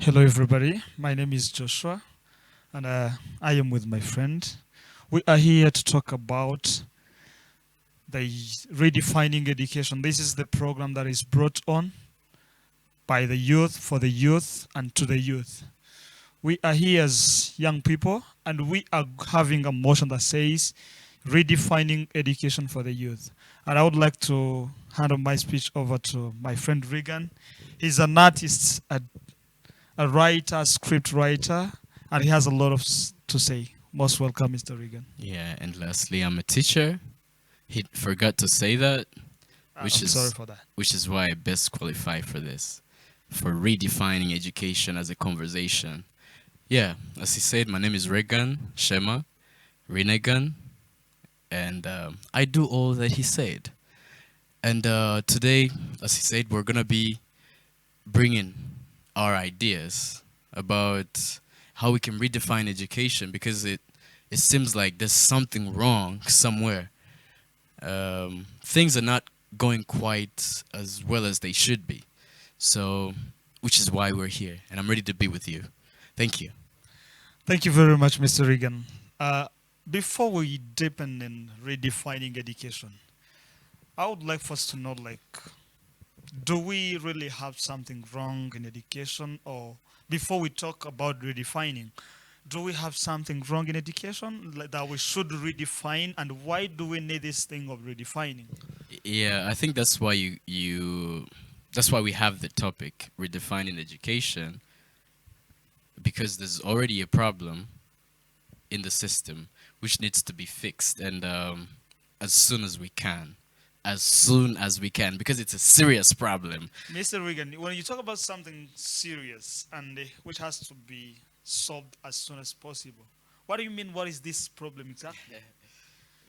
Hello, everybody. My name is Joshua, and I am with my friend. We are here to talk about the redefining education. This is the program that is brought on by the youth, for the youth, and to the youth. We are here as young people, and we are having a motion that says redefining education for the youth. And I would like to hand my speech over to my friend Regan. He's an artist, a writer, script writer, and he has a lot to say. Most welcome, Mr. Regan. Yeah, and lastly, I'm a teacher. He forgot to say that, which I'm sorry is for that. which is why I best qualify for this, for redefining education as a conversation. Yeah, as he said, my name is Regan Shema Renegan, and I do all that he said. And today, as he said, we're gonna be bringing our ideas about how we can redefine education because it seems like there's something wrong somewhere. Things are not going quite as well as they should be. So, which is why we're here, and I'm ready to be with you. Thank you. Thank you very much, Mr. Regan. Uh, before we deepen in redefining education, I would like for us to know, like, do we really have something wrong in education? Or before we talk about redefining, do we have something wrong in education that we should redefine? And why do we need this thing of redefining? Yeah, I think that's why that's why we have the topic redefining education because there's already a problem in the system which needs to be fixed, and as soon as we can, as soon as we can, because it's a serious problem. Mr. Regan, when you talk about something serious and which has to be solved as soon as possible, what do you mean? What is this problem exactly?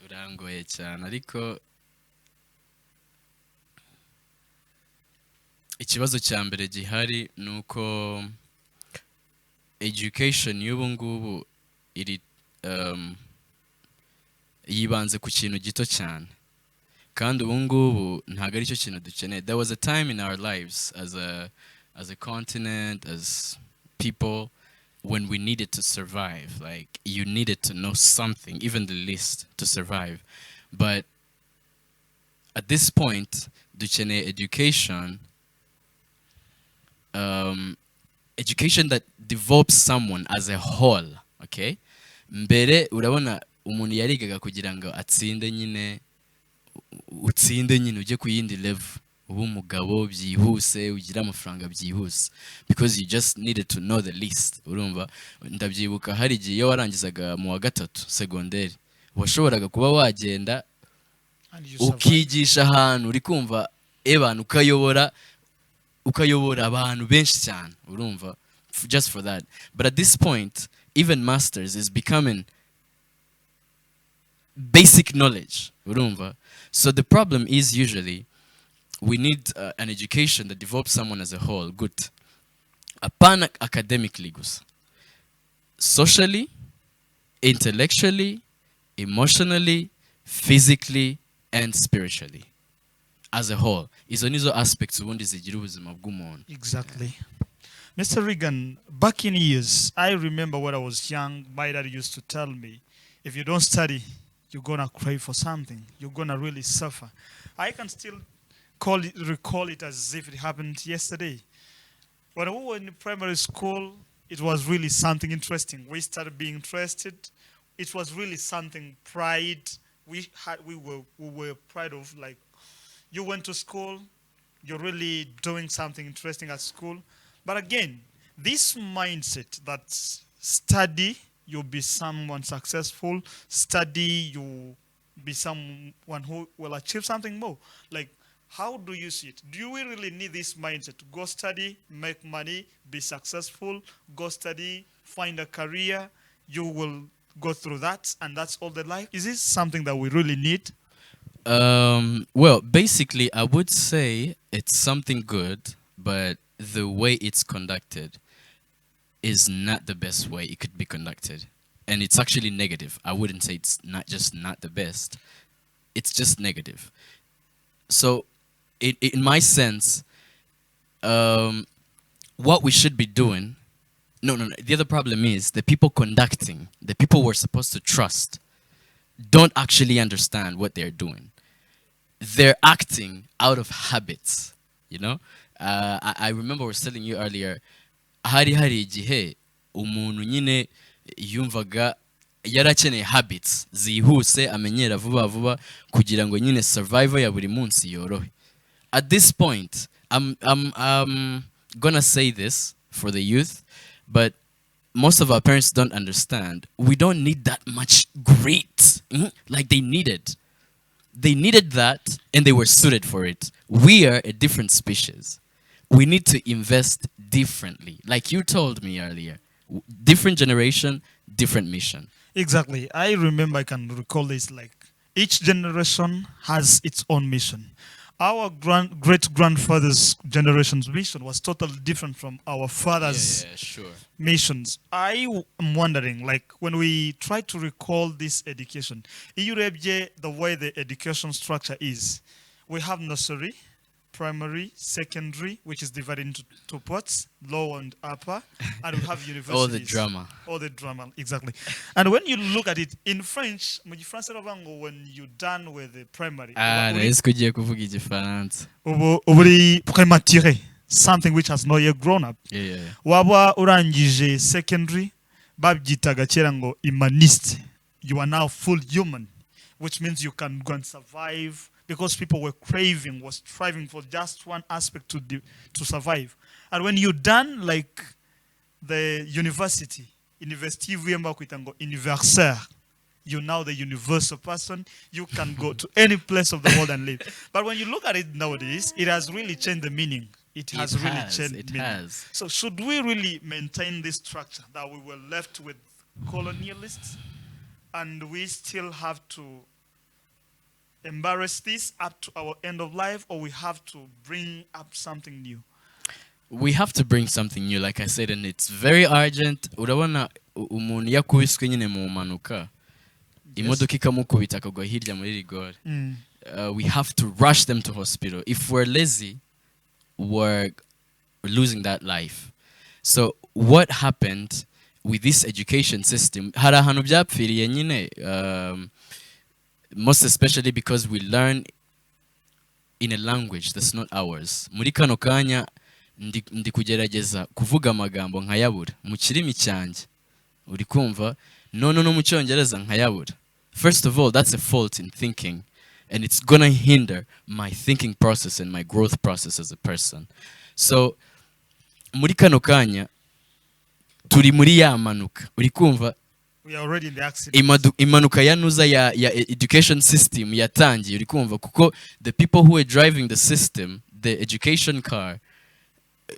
Urangoye cyane ariko ikibazo cya mbere gihari ni uko education y'ubu ngubu iri um, yibanze ku kintu gito cyane kandi ubu ngubu ntabwo ari cyo kintu dukeneye. There was a time in our lives as a continent, as people, when we needed to survive. Like, you needed to know something, even the least, to survive. But at this point, dukeneye education, education that develops someone as a whole. Okay, mbere urabona umuntu yarigaga kugira ngo atsinde nyine, utsinde nyine ujye ku yindi level, ube umugabo byihuse, ugire amafaranga byihuse, because you just needed to know the least. Urumva, ndabyibuka hari igihe iyo warangizaga mu wa gatatu segonderi washoboraga kuba wagenda And you survive. ukigisha ahantu uri kumva abantu ukayobora abantu benshi cyane, urumva, just for that. But at this point, even masters is becoming basic knowledge, urumva. So the problem is usually we need an education that develops someone as a whole, good, apana academically gusa, socially, intellectually, emotionally, physically, and spiritually, as a whole. Izo nizo aspects ubundi zigira ubuzima bw'umuntu. Exactly. Mr. Regan, back in years, I remember when I was young, my dad used to tell me, if you don't study, you're gonna cry for something. You're gonna really suffer. I can still recall it as if it happened yesterday. When we were in primary school, it was really something interesting. We started being interested. It was really something pride. We were proud of, like, you went to school, you're really doing something interesting at school. But again, this mindset that study, you'll be someone successful, study, you be someone who will achieve something more. Like, how do you see it? Do we really need this mindset to go study, make money, be successful, go study, find a career? You will go through that, and that's all the life. Is this something that we really need? Well, basically, I would say it's something good, but the way it's conducted is not the best way it could be conducted. And it's actually negative. I wouldn't say it's not just not the best, it's just negative. So, in my sense, what we should be doing No. The other problem is the people conducting, the people we're supposed to trust, don't actually understand what they're doing. They're acting out of habits, you know? I remember I was telling you earlier, hari igihe umuntu nyine yumvaga yarakeneye habits zihuse amenyera vuba vuba kugira ngo nyine survival ya buri munsi yorohe. At this point, I'm gonna say this for the youth, but most of our parents don't understand. We don't need that much grit like they needed. They needed that and they were suited for it. We are a different species. We need to invest differently. Like you told me earlier, different generation, different mission. Exactly. I remember, I can recall this, like each generation has its own mission. Our great grandfather's generation's mission was totally different from our father's Yeah, sure. missions. Am wondering, like when we try to recall this education, the way the education structure is, we have nursery, primary, secondary, which is divided into two parts, lower and upper, and we have universities. All the drama. All the drama, exactly. And when you look at it in French, when you're done with the primary, Nahise kugiye kuvuga igifaransa. uburi prématuré, something which has not yet grown up. Yeah. Waba urangije secondary, babyitaga kera ngo humanist. You are now full human, which means you can go and survive, because people were craving, was striving for just one aspect to survive. And when you're done, like the university ivuyemo kwita ngo universaire, you're now the universal person. You can go to any place of the world and live. But when you look at it nowadays, it has really changed the meaning. It has really changed meaning. So should we really maintain this structure that we were left with colonialists, and we still have to embrace this up to our end of life, or we have to bring up something new? We have to bring something new, like I said, and it's very urgent. Urabona umuntu yakubiswe nyine mu manuka, imodoka ikamukubita akagwa hirya muri rigore. We have to rush them to hospital. If we're lazy, we're losing that life. So what happened with this education system? Hari ahantu byapfiriye nyine, most especially because we learn in a language that's not ours. Muri kano kanya ndi kugerageza kuvuga amagambo nkayabura mu kirimi cyanjye, uri kumva, no mu cyongereza nkayabura. First of all, that's a fault in thinking, and it's gonna hinder my thinking process and my growth process as a person. So muri kano kanya turi muri ya manuka, uri kumva, we are already in the accident. Imanuka yanuza ya education system yatangiye, uri kumva, kuko the people who were driving the system, the education car,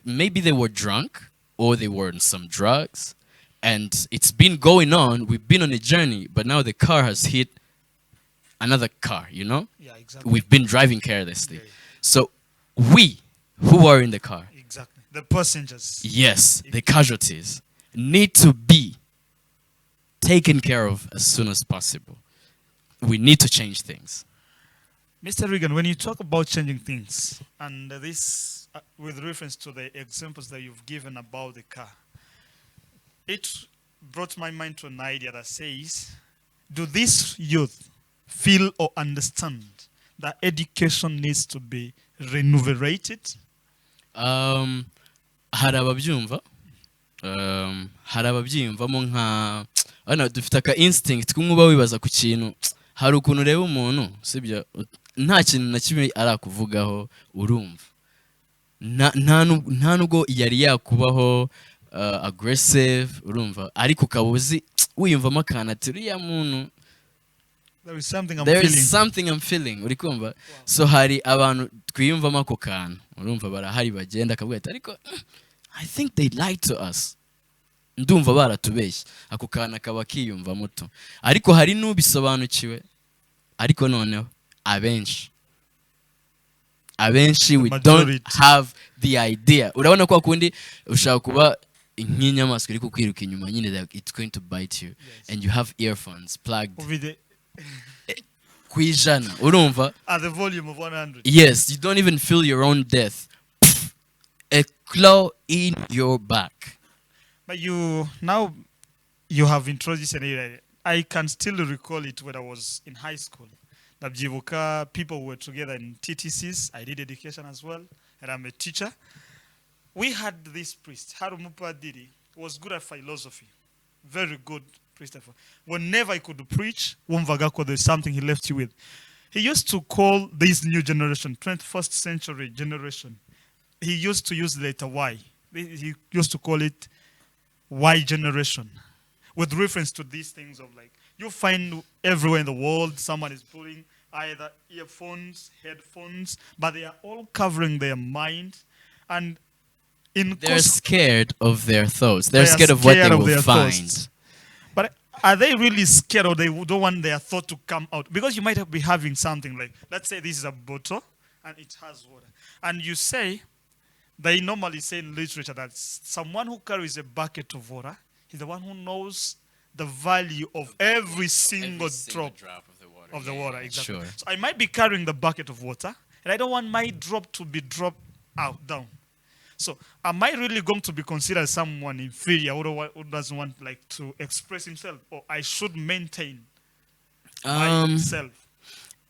maybe they were drunk or they were on some drugs, and it's been going on. We've been on a journey, but now the car has hit another car, you know? Yeah, exactly. We've been driving carelessly. So we who are in the car, exactly, the passengers, yes, the casualties, need to be taken care of as soon as possible. We need to change things. Mr. Regan, when you talk about changing things, and this with reference to the examples that you've given about the car, it brought my mind to an idea that says, do these youth feel or understand that education needs to be renovated? Hari ababyumva, hari ababyiyumvamo nka, dufite aka instinct kumwuba wibaza ku kintu, hari ukuntu ureba umuntu sibyo nta kintu na kimwe arakuvugaho, urumva nta nubwo yari yakubaho aggressive, urumva, ariko kabuzi wiyumvamo akantu ati uriya muntu, there is something I'm feeling, uri kumva. So hari abantu twiyumvamo ako kantu, urumva, barahari bagenda akavuga ati ariko I think they lied to us, ndumva baratubeshye, ako kantu akaba kiyumva muto. Ariko hari n'ubisobanukiwe, ariko noneho abenshi we don't have the idea. Urabona ko akundi ushaka kuba nk'inyamaswa iri kukwiruka inyuma nyine, that it's going to bite you. Yes. And you have earphones plugged kwijana, urumva, at the volume of 100. Yes, you don't even feel your own death. A claw in your back. But you have introduced an area. I can still recall it when I was in high school. Nabyibuka, people were together in TTCs. I did education as well, and I'm a teacher. We had this priest, Harumupadiri, was good at philosophy. Very good priest. Whenever he could preach, Wumvagako, there's something he left you with. He used to call this new generation, 21st century generation, he used to use the letter Y. He used to call it Y generation with reference to these things of like, you find everywhere in the world someone is putting either earphones, headphones, but they are all covering their mind. And in They're scared of their thoughts. They're they are scared of what they scared of will their find. thoughts. But are they really scared or they don't want their thought to come out? Because you might be having something like, let's say this is a bottle and it has water. And you say, they normally say in literature that someone who carries a bucket of water is the one who knows the value of every single drop of the water. Exactly. Sure. So I might be carrying the bucket of water and I don't want my drop to be dropped out, down. So am I really going to be considered someone inferior who doesn't want like to express himself, or I should maintain myself?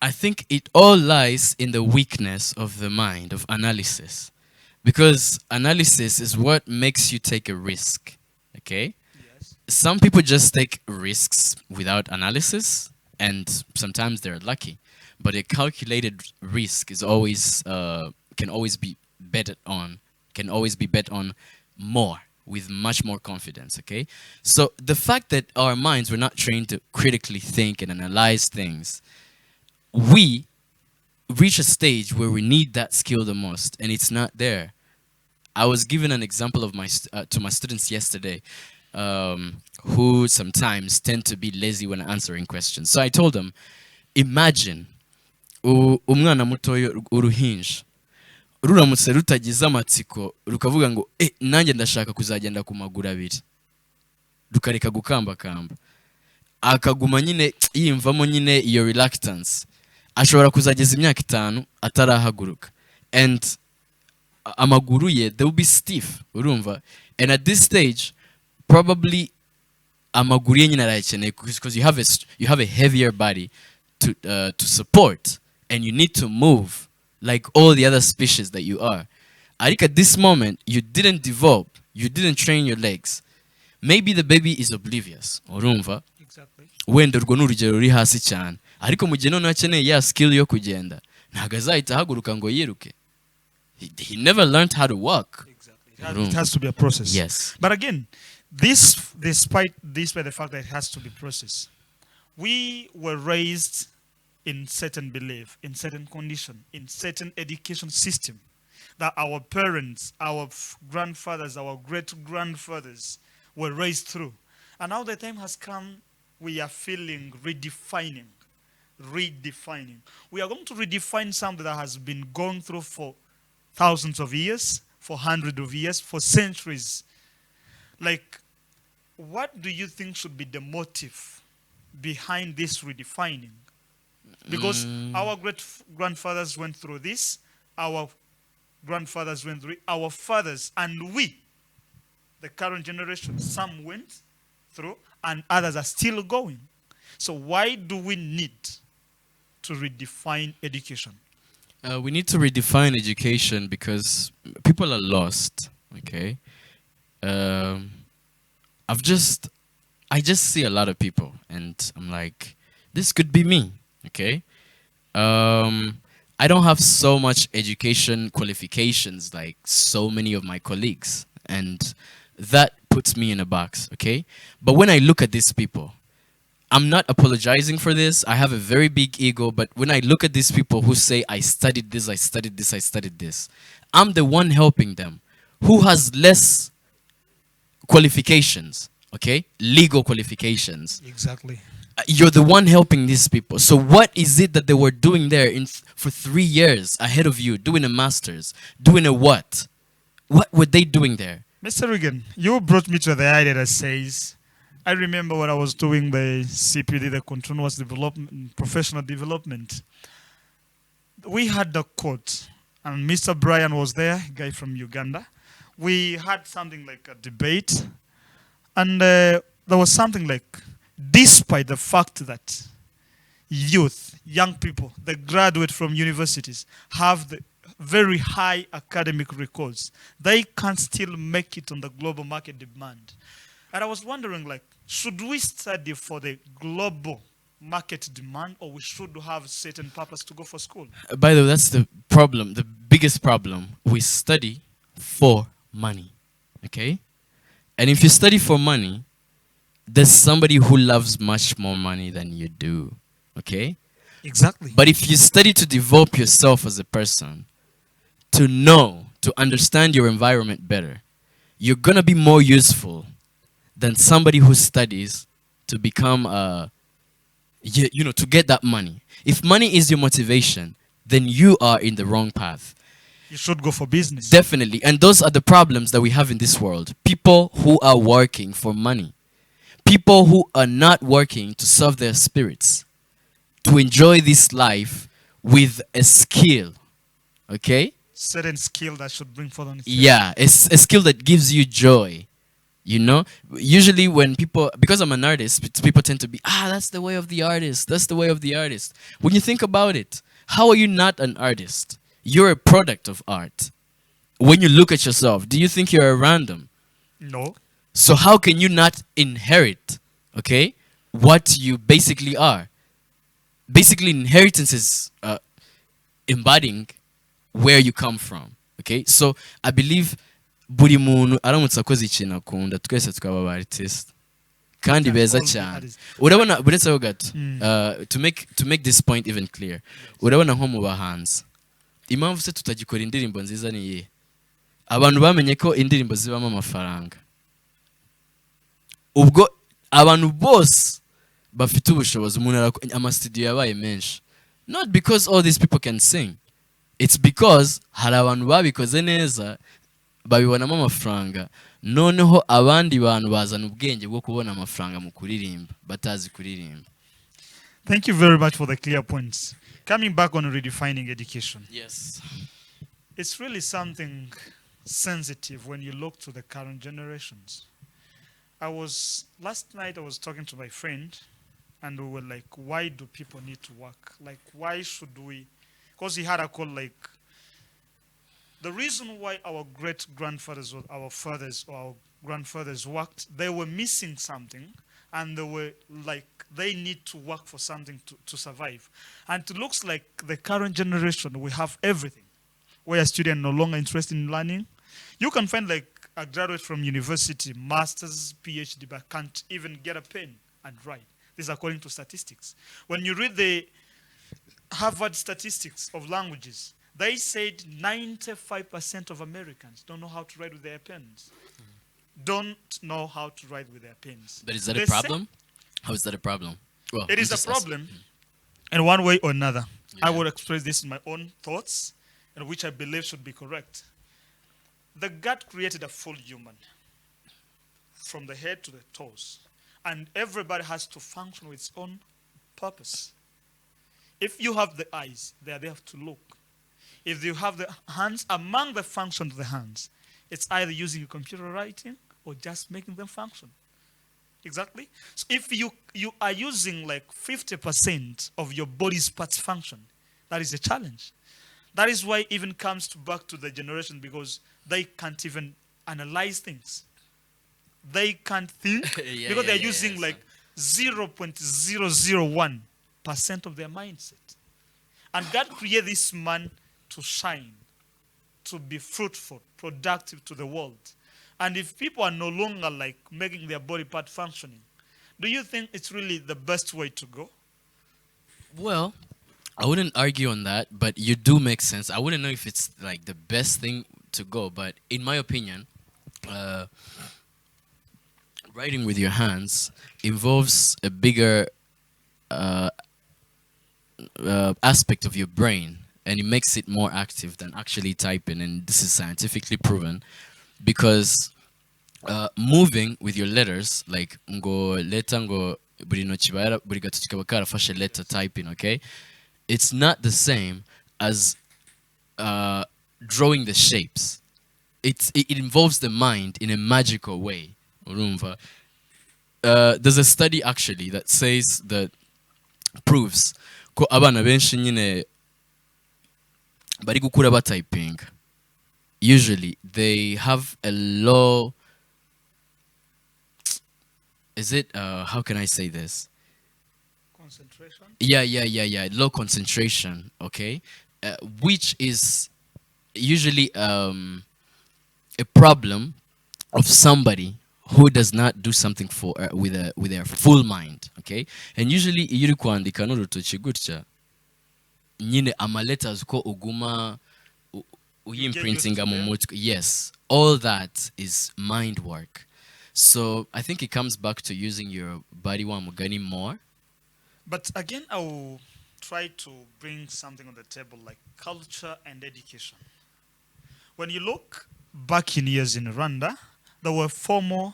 I think it all lies in the weakness of the mind of analysis, because analysis is what makes you take a risk. Okay, Yes. some people just take risks without analysis, and sometimes they're lucky. But a calculated risk is always can always be betted on, can always be bet on more with much more confidence. Okay, so the fact that our minds were not trained to critically think and analyze things, we reach a stage where we need that skill the most, and it's not there. I was given an example of to my students yesterday, who sometimes tend to be lazy when answering questions. So I told them, imagine umwana mutoyo uruhinja ruramutse rutagize amatsiko rukavuga ngo nanjye ndashaka kuzagenda ku maguru abiri, rukareka gukambakamba, akaguma nyine yimvamo nyine iyo reluctance, ashobora kuzageza imyaka 5 atarahaguruka, and amaguru ye they will be stiff, urumva. And at this stage probably amaguru ye nyine arayakeneye because you have a heavier body to support, and you need to move like all the other species that you are. I think at this moment you didn't develop, you didn't train your legs. Maybe the baby is oblivious, urumva. Exactly. Wenda urwo ni urugero ruri hasi cyane, ariko mu gihe noneho akeneye ya skill yo kugenda ntabwo azahita ahaguruka ngo yiruke. He never learned how to walk. Exactly. It has to be a process. Yes. But again, despite the fact that it has to be processed, we were raised in certain belief, in certain condition, in certain education system that our parents, our grandfathers, our great-grandfathers were raised through. And now the time has come, we are feeling redefining. Redefining. We are going to redefine something that has been going through for thousands of years, for hundreds of years, for centuries. Like, what do you think should be the motive behind this redefining? Because our great-grandfathers went through this, our grandfathers went through it, our fathers, and we, the current generation, some went through and others are still going. So why do we need to redefine education? We need to redefine education because people are lost. Okay, I just see a lot of people, and I'm like, this could be me. Okay, I don't have so much education qualifications like so many of my colleagues, and that puts me in a box. Okay, but when I look at these people, I'm not apologizing for this. I have a very big ego, but when I look at these people who say, I studied this, I studied this, I studied this, I'm the one helping them who has less qualifications, okay? Legal qualifications. Exactly. You're the one helping these people. So what is it that they were doing there for 3 years ahead of you, doing a master's, doing a what? What were they doing there? Mr. Regan, you brought me to the idea that says, I remember when I was doing the CPD, the continuous development, professional development. We had the quote, and Mr. Brian was there, a guy from Uganda. We had something like a debate, And there was something like, despite the fact that youth, young people, they graduate from universities, have the very high academic records, they can still make it on the global market demand. And I was wondering, like, should we study for the global market demand, or we should have certain purpose to go for school? By the way, that's the problem, the biggest problem. We study for money. Okay? And if you study for money, there's somebody who loves much more money than you do. Okay? Exactly. But if you study to develop yourself as a person, to know, to understand your environment better, you're going to be more useful than somebody who studies to become to get that money. If money is your motivation, then you are in the wrong path. You should go for business. Definitely. And those are the problems that we have in this world. People who are working for money. People who are not working to serve their spirits, to enjoy this life with a skill. Okay? Certain skill that should bring forth on its Yeah, it's a skill that gives you joy. You know, usually when people, because I'm an artist, people tend to be, that's the way of the artist. That's the way of the artist. When you think about it, how are you not an artist? You're a product of art. When you look at yourself, do you think you're a random? No. So how can you not inherit, okay, what you basically are? Basically, inheritance is embodying where you come from. Okay, so I believe buri muntu aramutse akoze ikintu akunda twese tukaba aba artist kandi beza cyane. Urabona buretseho gato to make this point even clear, urabona nko mu bahanzi impamvu se tutagikora indirimbo nziza ni iyihe? Abantu bamenye ko indirimbo zibamo amafaranga, ubwo abantu bose bafite ubushobozi, umuntu amastudio yabaye menshi, not because all these people can sing, it's because hari abantu babikoze neza babibonamo amafaranga, noneho abandi bantu bazana ubwenge bwo kubona amafaranga mu kuririmba batazi kuririmba. Thank you very much for the clear points. Coming back on redefining education. Yes. It's really something sensitive when you look to the current generations. Last night I was talking to my friend and we were like, why do people need to work? Like, why should we? Because he had a call like, the reason why our great-grandfathers or our fathers or our grandfathers worked, they were missing something and they were like, they need to work for something to survive. And it looks like the current generation, we have everything. Where a student no longer interested in learning. You can find like a graduate from university, master's, PhD, but can't even get a pen and write. This is according to statistics. When you read the Harvard statistics of languages, they said 95% of Americans don't know how to write with their pens. Don't know how to write with their pens. But is that a problem? How is that a problem? Well, it is a problem in one way or another. Yeah. I will express this in my own thoughts, and which I believe should be correct. The God created a full human from the head to the toes, and everybody has to function with its own purpose. If you have the eyes, they are there to look. If you have the hands, among the functions of the hands, it's either using a computer writing or just making them function. Exactly. So if you are using like 50% of your body's parts function, that is a challenge. That is why it even comes back to the generation, because they can't even analyze things. They can't think because they're using like 0.001% of their mindset. And God created this man to shine, to be fruitful, productive to the world. And if people are no longer like making their body part functioning, do you think it's really the best way to go? Well, I wouldn't argue on that, but you do make sense. I wouldn't know if it's like the best thing to go, but in my opinion, writing with your hands involves a bigger aspect of your brain, and it makes it more active than actually typing, and this is scientifically proven, because moving with your letters, like ngo letter ngo buri noki buri gatoki kaba karafashe letter typing, okay, it's not the same as drawing the shapes. It involves the mind in a magical way, urumva. there's a study actually that says that proves ko abana benshi nyine bari gukura typing. Usually they have a low, is it how can I say this? Concentration. Yeah, low concentration, okay? Which is usually a problem of somebody who does not do something for with their full mind, okay? And usually iyo uri kwandika n'urutoki gutya nyine ama letters ko uguma uyimprintinga mu mutwe, yes, all that is mind work. So I think it comes back to using your body wa mugani more. But again, I will try to bring something on the table like culture and education. When you look back in years in Rwanda, there were formal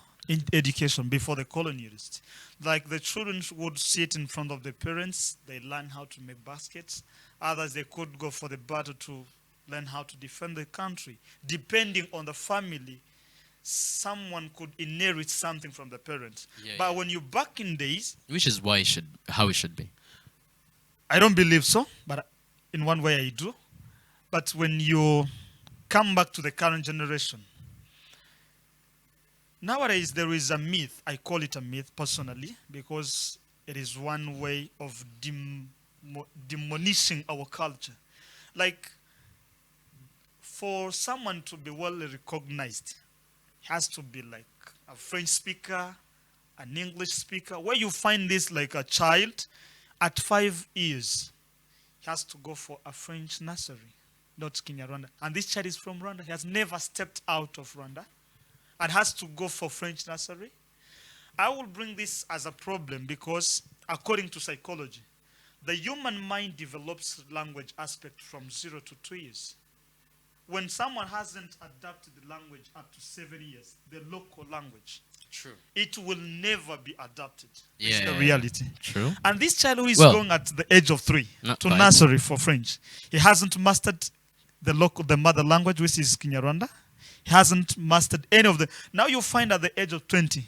education before the colonialists. Like the children would sit in front of the parents, they learn how to make baskets. Others, they could go for the battle to learn how to defend the country. Depending on the family, someone could inherit something from the parents. But when you back in days, which is why how it should be. I don't believe so, but in one way I do. But when you come back to the current generation, nowadays there is a myth. I call it a myth personally because it is one way of demolishing our culture. Like, for someone to be well recognized, he has to be like a French speaker, an English speaker. Where you find this like a child at 5 years, he has to go for a French nursery, not Kenya, Rwanda. And this child is from Rwanda. He has never stepped out of Rwanda and has to go for French nursery. I will bring this as a problem because according to psychology, the human mind develops language aspect from 0 to 2 years. When someone hasn't adapted the language up to 7 years, the local language, true, it will never be adapted. Yeah, it's the reality. True. And this child who is going at the age of 3 to nursery for French, he hasn't mastered the mother language, which is Kinyarwanda. He hasn't mastered any of the. Now you find at the age of 20,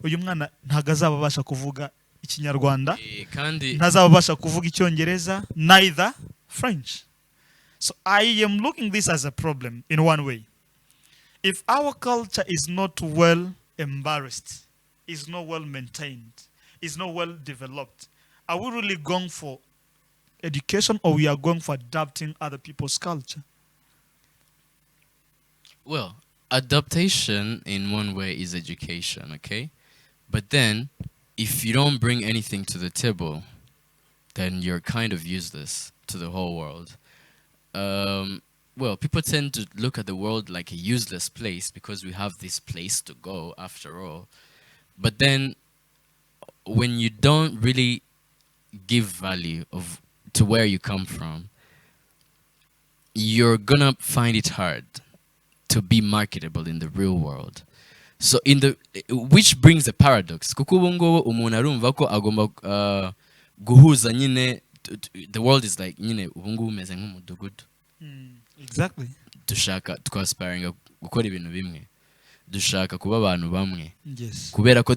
uyu mwana ntagazabasha kuvuga Ikinyarwanda, ntazabasha kuvuga Icyongereza, neither French. So I am looking this as a problem in one way. If our culture is not well embarrassed, is not well maintained, is not well developed, are we really going for education or we are going for adapting other people's culture? Well, adaptation in one way is education, okay? But then, if you don't bring anything to the table, then you're kind of useless to the whole world. Well, people tend to look at the world like a useless place because we have this place to go after all. But then when you don't really give value to where you come from, you're gonna find it hard to be marketable in the real world. So which brings a paradox. Kuko ubu ngubu umuntu arumva ko agomba guhuza nyine. The world is like nyine ubu ngubu umeze nk'umudugudu. Exactly. Dushaka twaspiringa gukora ibintu bimwe. Dushaka kuba abantu bamwe. Yes. Kubera ko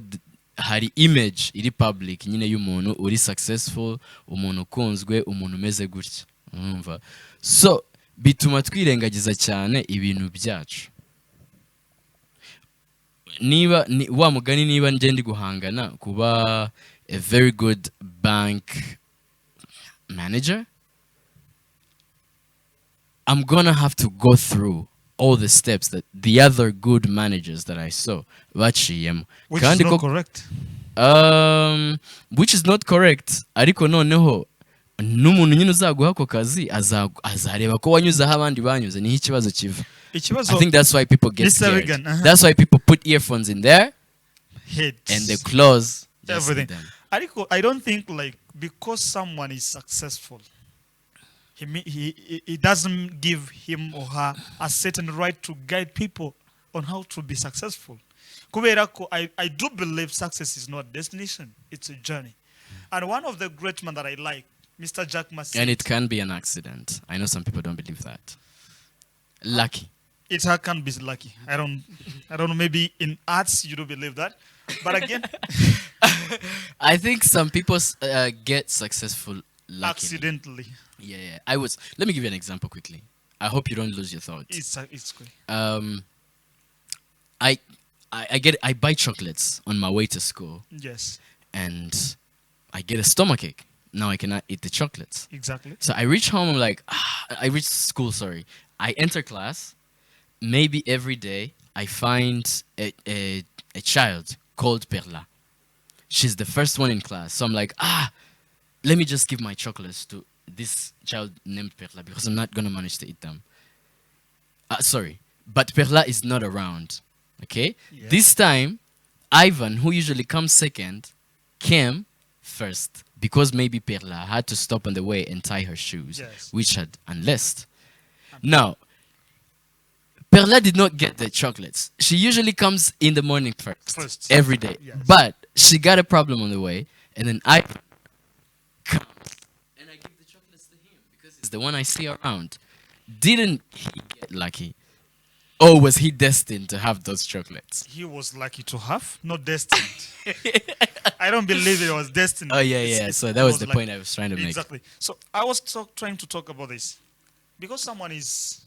hari image iri public nyine y'umuntu uri successful, umuntu ukunzwe, umuntu umeze gutya. Urumva? So bituma twirengagiza cyane ibintu byacu. Niba wa mugani niba ngende guhangana kuba a very good bank manager, I'm gonna have to go through all the steps that the other good managers that I saw baciyemo. Which is not correct. Which is not correct. Ariko noneho n'umuntu nyine uzaguha ako kazi azareba ko wanyuze aho abandi banyuze niho ikibazo kiva. I think that's why people get scared. That's why people put earphones in their heads and they close everything. I don't think like because someone is successful, he doesn't give him or her a certain right to guide people on how to be successful. I do believe success is not a destination, it's a journey. And one of the great men that I like, Mr. Jack Massey. And it can be an accident. I know some people don't believe that. Lucky. It can be lucky. I don't know. Maybe in arts you don't believe that, but again, I think some people get successful luckily. accidentally, Yeah, yeah. I was. Let me give you an example quickly. I hope you don't lose your thoughts. it's good. Um, I, I buy chocolates on my way to school, Yes, and I get a stomachache. Now I cannot eat the chocolates. exactly. So I reach home. I'm like, I reach school. Sorry. I enter class. Maybe every day I find a child called Perla. She's the first one in class. So I'm like, let me just give my chocolates to this child named Perla because I'm not gonna manage to eat them. Sorry, but Perla is not around. Okay, Yes, this time Ivan, who usually comes second, came first because maybe Perla had to stop on the way and tie her shoes, yes. which had unlaced. Now, Perla did not get the chocolates. She usually comes in the morning first, First, every day. yes. But she got a problem on the way, and then I comes and I give the chocolates to him because he's the one I see around. Didn't he get lucky? Or was he destined to have those chocolates? He was lucky to have, not destined. I don't believe it was destined. Oh, yeah, yeah. So that it was the lucky. point I was trying to make. Exactly. So I was trying to talk about this because someone is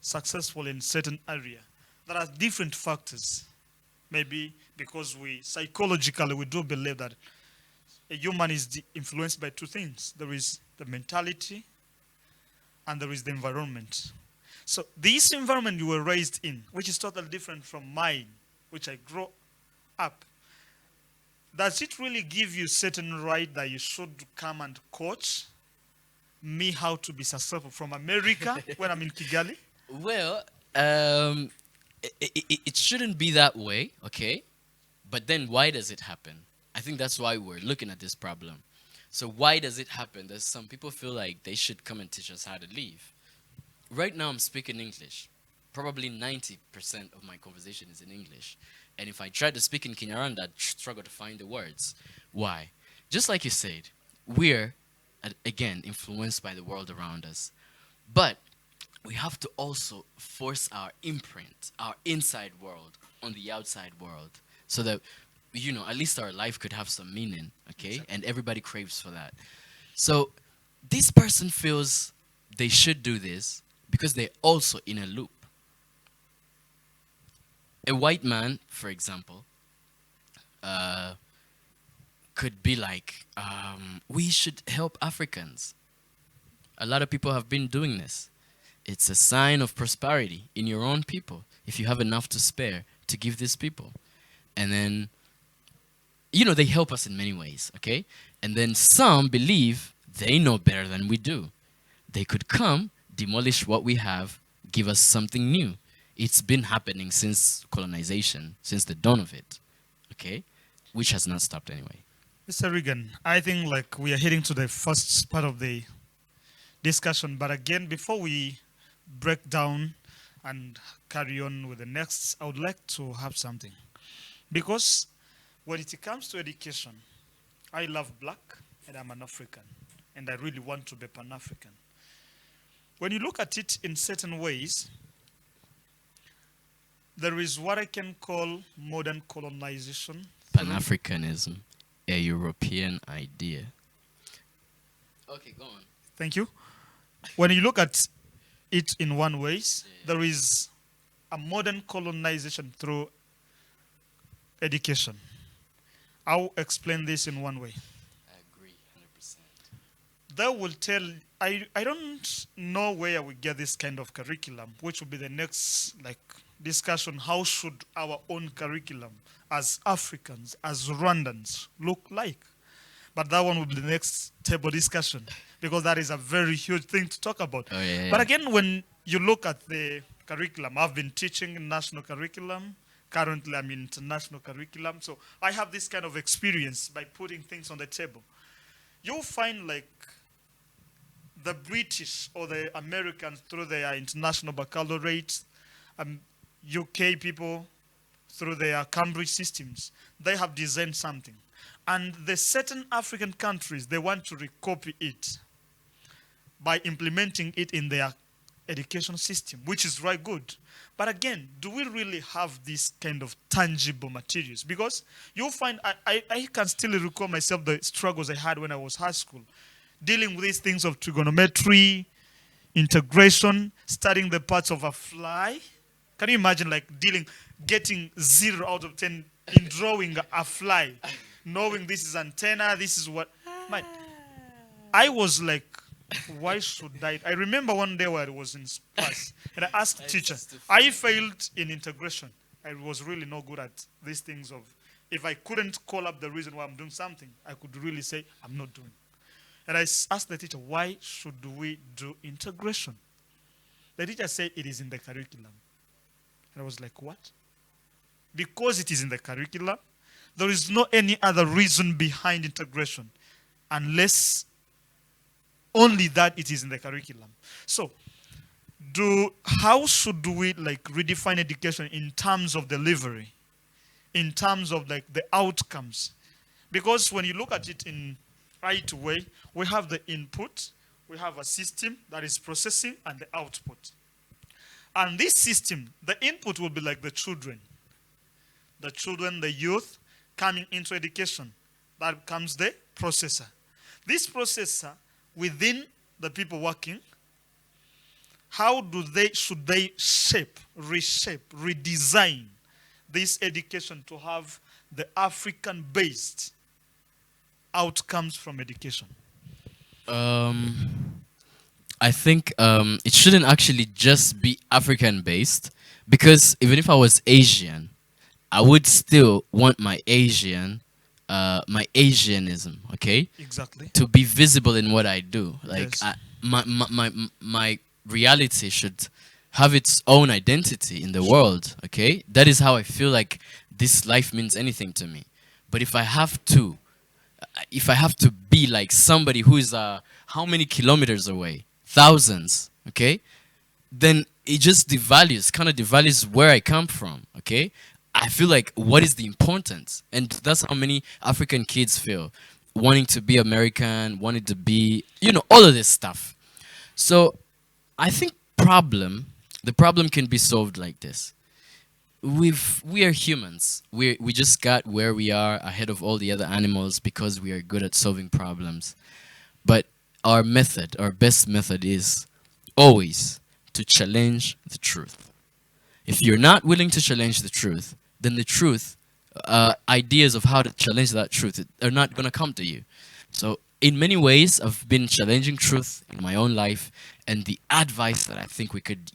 successful in certain area. There are different factors. Maybe because we psychologically we do believe that a human is influenced by two things. There is the mentality and there is the environment. So this environment you were raised in, which is totally different from mine, which I grew up, does it really give you certain right that you should come and coach me how to be successful from America when I'm in Kigali? Well, it shouldn't be that way, okay? But then why does it happen? I think that's why we're looking at this problem. So why does it happen that some people feel like they should come and teach us how to live? Right now I'm speaking English. Probably 90% of my conversation is in English. And if I try to speak in Kinyarwanda, I'd struggle to find the words. Why? Just like you said, we're, again, influenced by the world around us. But we have to also force our imprint, our inside world, on the outside world. So that, at least our life could have some meaning, okay? Exactly. And everybody craves for that. So this person feels they should do this because they're also in a loop. A white man, for example, uh, could be like, we should help Africans. A lot of people have been doing this. It's a sign of prosperity in your own people if you have enough to spare to give these people. And then, they help us in many ways, okay? And then some believe they know better than we do. They could come, demolish what we have, give us something new. It's been happening since colonization, since the dawn of it, okay? Which has not stopped anyway. Mr. Regan, I think like we are heading to the first part of the discussion, but again, before we break down and carry on with the next, I would like to have something. Because when it comes to education, I love black and I'm an African, and I really want to be Pan African. When you look at it in certain ways, there is what I can call modern colonization. Pan Africanism, a European idea. Okay, go on. Thank you. When you look at it in one ways, there is a modern colonization through education. I'll explain this in one way. I agree 100%. They will tell, I don't know where we get this kind of curriculum, which will be the next like discussion. How should our own curriculum as Africans, as Rwandans, look like? But that one will be the next table discussion because that is a very huge thing to talk about. Oh, yeah, But yeah. again, when you look at the curriculum, I've been teaching national curriculum. Currently, I'm in international curriculum. So I have this kind of experience by putting things on the table. You'll find like the British or the Americans through their international baccalaureate, UK people through their Cambridge systems, they have designed something. And the certain African countries, they want to recopy it by implementing it in their education system, which is right good. But again, do we really have this kind of tangible materials? Because you'll find I can still recall myself the struggles I had when I was high school, dealing with these things of trigonometry, integration, studying the parts of a fly. Can you imagine like getting 0 out of 10 in drawing a fly, knowing this is antenna, this is what my I was like, why should I remember one day where I was in class and I asked teacher, I failed in integration. I was really no good at these things of if I couldn't call up the reason why I'm doing something, I could really say I'm not doing. And I asked the teacher, why should we do integration? The teacher said it is in the curriculum. And I was like, what? Because it is in the curriculum, there is no any other reason behind integration unless only that it is in the curriculum. So, how should we like redefine education in terms of delivery, in terms of like the outcomes? Because when you look at it in right way, we have the input, we have a system that is processing and the output. And this system, the input will be like the children, the youth coming into education. That becomes the processor. This processor within the people working, should they reshape, redesign this education to have the African-based outcomes from education? I think it shouldn't actually just be African based, because even if I was Asian, I would still want my Asianism, okay, Exactly. to be visible in what I do. Like Yes. my reality should have its own identity in the world, okay? That is how I feel like this life means anything to me. But if I have to be like somebody who is how many kilometers away, thousands, okay, then it just kind of devalues where I come from, okay? I feel like, what is the importance? And that's how many African kids feel, wanting to be American, wanting to be, all of this stuff. So I think the problem can be solved like this. We are humans. We just got where we are ahead of all the other animals because we are good at solving problems. But our best method is always to challenge the truth. If you're not willing to challenge the truth, then the truth, ideas of how to challenge that truth are not going to come to you. So in many ways, I've been challenging truth in my own life, and the advice that I think we could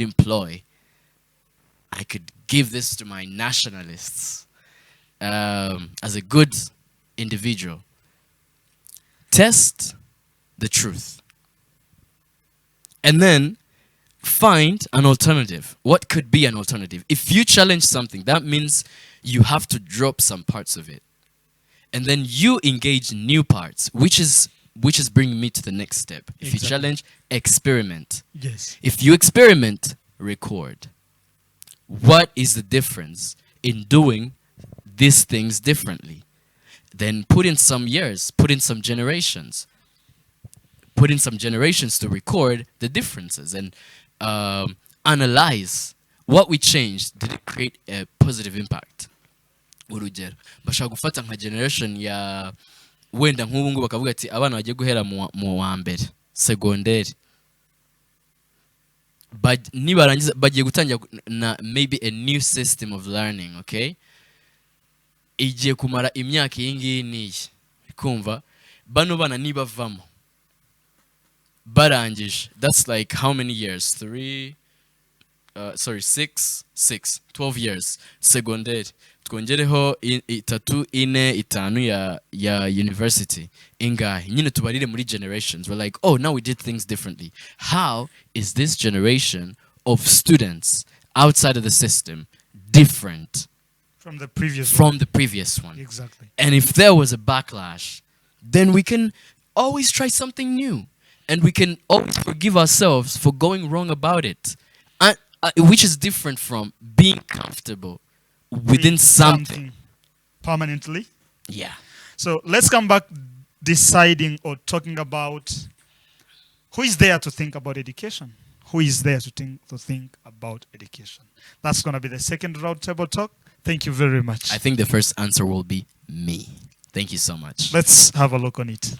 employ, I could give this to my nationalists as a good individual. Test the truth. And then find an alternative. What could be an alternative? If you challenge something, that means you have to drop some parts of it. And then you engage new parts, which is bringing me to the next step. If you challenge, experiment. Yes. If you experiment, record. What is the difference in doing these things differently? Then put in some years, put in some generations to record the differences and analyze what we changed. Did it create a positive impact? Urugero, bashaka gufata nka generation ya wenda nk'ubu ngubu bakavuga ati abana bagiye guhera mu wa mbere segonderi, nibarangiza bagiye gutangira na maybe a new system of learning, okay? Igiye kumara imyaka iyi ngiyi niyi kumva bano bana nibavamo barangije, that's like how many years? 12 years segonderi, twongereho 3 4 5 ya university, ingahe nyine tubarire muri generations. We're like, oh, now we did things differently. How is this generation of students outside of the system different From the previous one? Exactly. And if there was a backlash, then we can always try something new, and we can always forgive ourselves for going wrong about it, which is different from being comfortable within something permanently. Yeah. So let's come back deciding or talking about Who is there to think about education? Who is there to think about education? That's going to be the second roundtable talk. Thank you very much. I think the first answer will be me. Thank you so much. Let's have a look on it.